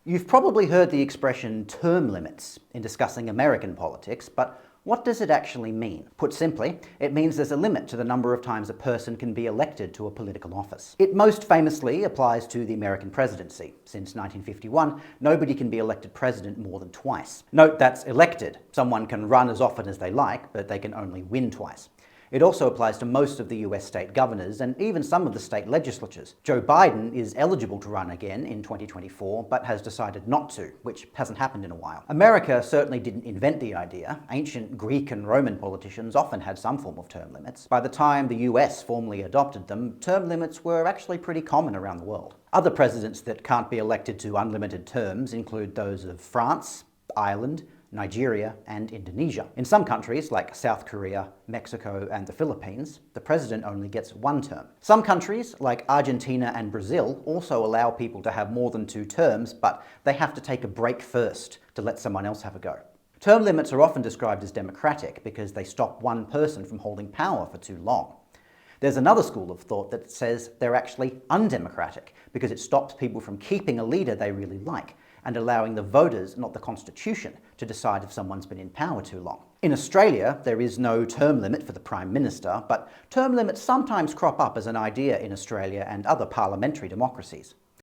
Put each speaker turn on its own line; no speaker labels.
You've probably heard the expression term limits in discussing American politics, but what does it actually mean? Put simply, it means there's a limit to the number of times a person can be elected to a political office. It most famously applies to the American presidency. Since 1951, nobody can be elected president more than twice. Note that's elected. Someone can run as often as they like, but they can only win twice. It also applies to most of the US state governors and even some of the state legislatures. Joe Biden is eligible to run again in 2024, but has decided not to, which hasn't happened in a while. America certainly didn't invent the idea. Ancient Greek and Roman politicians often had some form of term limits. By the time the US formally adopted them, term limits were actually pretty common around the world. Other presidents that can't be elected to unlimited terms include those of France, Ireland, Nigeria, and Indonesia. In some countries, like South Korea, Mexico, and the Philippines, the president only gets one term. Some countries, like Argentina and Brazil, also allow people to have more than 2 terms, but they have to take a break first to let someone else have a go. Term limits are often described as democratic because they stop one person from holding power for too long. There's another school of thought that says they're actually undemocratic because it stops people from keeping a leader they really like and allowing the voters, not the Constitution, to decide if someone's been in power too long. In Australia, there is no term limit for the Prime Minister, but term limits sometimes crop up as an idea in Australia and other parliamentary democracies.